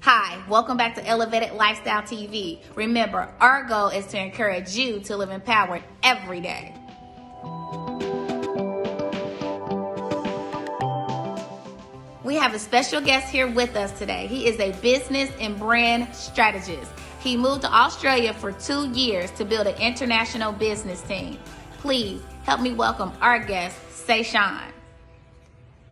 Hi, welcome back to Elevated Lifestyle TV. Remember, our goal is to encourage you to live empowered every day. We have a special guest here with us today. He is a business and brand strategist. He moved to Australia for 2 years to build an international business team. Please help me welcome our guest, Seshan.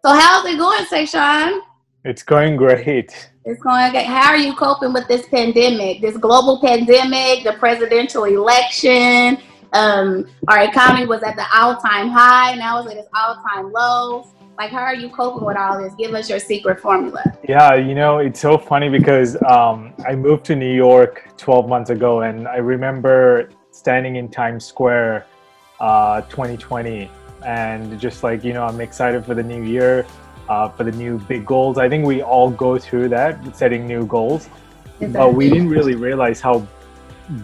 So how's it going, Seshan? It's going great. It's going okay. How are you coping with this pandemic, this global pandemic, the presidential election? Our economy was at the all-time high. Now it's at its all-time low. Like, how are you coping with all this? Give us your secret formula. Yeah, it's so funny because I moved to New York 12 months ago, and I remember standing in Times Square 2020 and just like, I'm excited for the new year, for the new big goals. I think we all go through that, setting new goals, but we didn't really realize how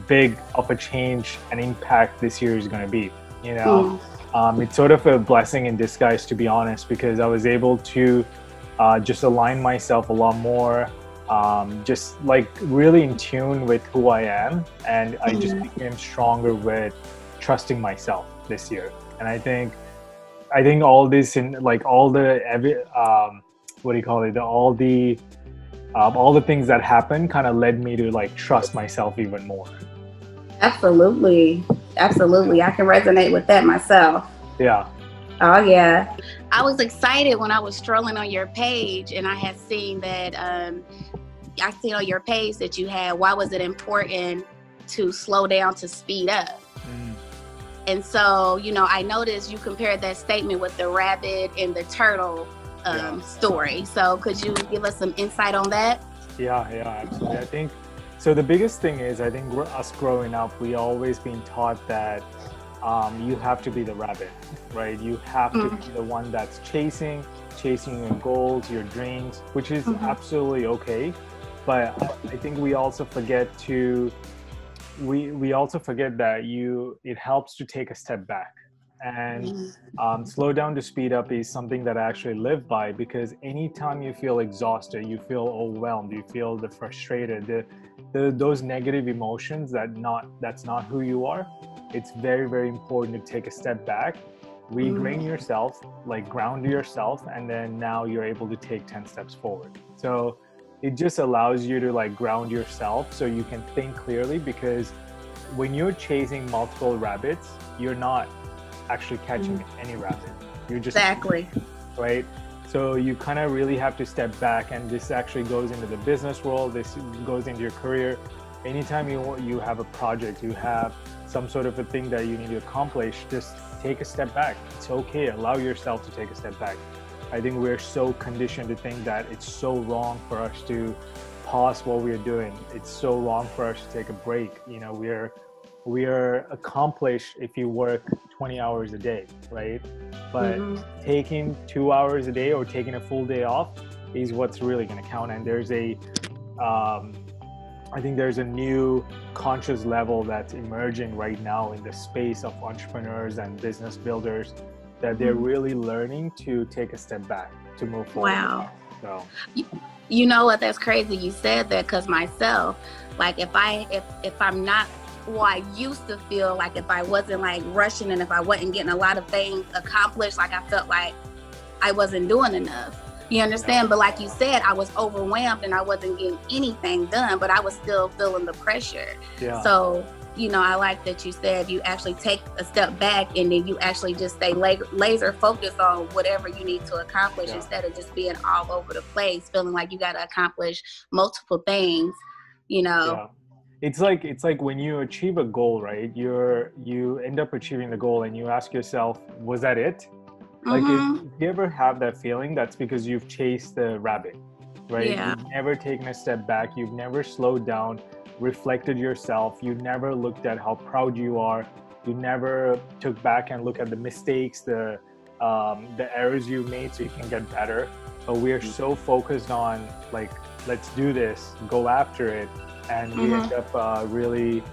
big of a change and impact this year is going to be. It's sort of a blessing in disguise, to be honest, because I was able to just align myself a lot more, just like really in tune with who I am, and I just became stronger with trusting myself this year. And I think all this in like all the what do you call it? All the things that happened kind of led me to like trust myself even more. Absolutely. Absolutely. I can resonate with that myself. Yeah. Oh, yeah. I was excited when I was strolling on your page and I had seen that, I seen on your page that you had, why was it important to slow down to speed up? And so, I noticed you compared that statement with the rabbit and the turtle story. So could you give us some insight on that? Yeah, absolutely. I think, so the biggest thing is, I think us growing up, we always been taught that you have to be the rabbit, right? You have to be the one that's chasing your goals, your dreams, which is absolutely okay. But I think we also forget to, we also forget that it helps to take a step back and slow down to speed up is something that I actually live by, because anytime you feel exhausted, you feel overwhelmed, you feel the frustrated, those negative emotions that's not who you are. It's very, very important to take a step back, regrain yourself, like ground yourself, and then now you're able to take 10 steps forward. So it just allows you to like ground yourself so you can think clearly, because when you're chasing multiple rabbits, you're not actually catching any rabbit. You're just exactly right. So you kind of really have to step back, and this actually goes into the business world. This goes into your career. Anytime you have a project, you have some sort of a thing that you need to accomplish, just take a step back. It's okay. Allow yourself to take a step back. I think we're so conditioned to think that it's so wrong for us to pause what we're doing. It's so wrong for us to take a break. We are accomplished if you work 20 hours a day, right? But taking 2 hours a day or taking a full day off is what's really going to count. And there's I think there's a new conscious level that's emerging right now in the space of entrepreneurs and business builders, that they're really learning to take a step back to move forward. Wow. So you know what, that's crazy you said that, because myself, like if I'm not, well, I used to feel like if I wasn't like rushing and if I wasn't getting a lot of things accomplished, like I felt like I wasn't doing enough. You understand? But like you said, I was overwhelmed and I wasn't getting anything done, but I was still feeling the pressure. Yeah. So, I like that you said you actually take a step back and then you actually just stay laser focused on whatever you need to accomplish, instead of just being all over the place, feeling like you got to accomplish multiple things, Yeah. It's like when you achieve a goal, right? You end up achieving the goal and you ask yourself, was that it? Like if you ever have that feeling, that's because you've chased the rabbit, right? Yeah. You've never taken a step back. You've never slowed down, reflected yourself. You never looked at how proud you are. You never took back and look at the mistakes, the errors you've made so you can get better. But we are so focused on like, let's do this, go after it. And we end up really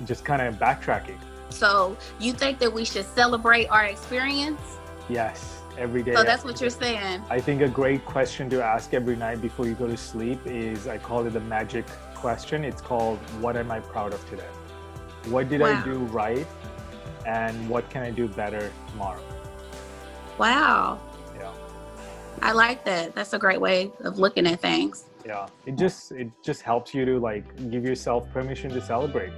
just kind of backtracking. So you think that we should celebrate our experience? Yes, every day. So that's what you're saying. I think a great question to ask every night before you go to sleep is, I call it the magic question. It's called, what am I proud of today? What did I do right? And what can I do better tomorrow? Wow. Yeah. I like that. That's a great way of looking at things. Yeah. It just helps you to like give yourself permission to celebrate.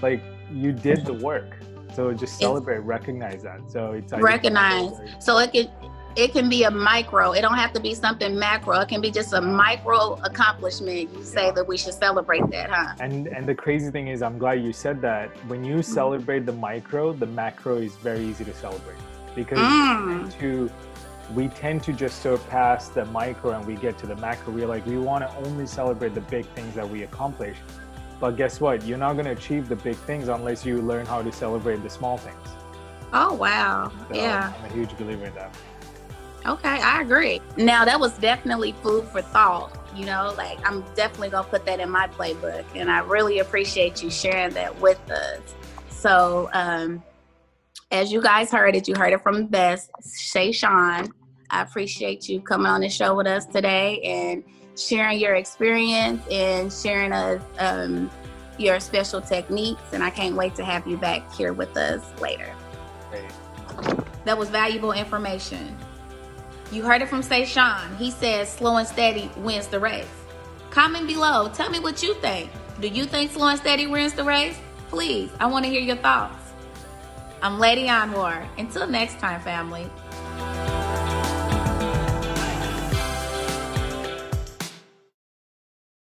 Like you did the work. So just celebrate, recognize that. So it's recognize. So it can be a micro. It don't have to be something macro. It can be just a micro accomplishment. You say that we should celebrate that, huh? And the crazy thing is, I'm glad you said that. When you celebrate the micro, the macro is very easy to celebrate, because we tend to just surpass the micro and we get to the macro. We're like, we want to only celebrate the big things that we accomplish. But guess what? You're not going to achieve the big things unless you learn how to celebrate the small things. Oh, wow. So yeah. I'm a huge believer in that. Okay, I agree. Now, that was definitely food for thought. You know, like I'm definitely going to put that in my playbook. And I really appreciate you sharing that with us. So, as you guys heard it, you heard it from the best, Seshan. I appreciate you coming on the show with us today and sharing your experience and sharing us your special techniques. And I can't wait to have you back here with us later. Great. That was valuable information. You heard it from Seshan. He says slow and steady wins the race. Comment below. Tell me what you think. Do you think slow and steady wins the race? Please, I want to hear your thoughts. I'm Lady Anwar. Until next time, family.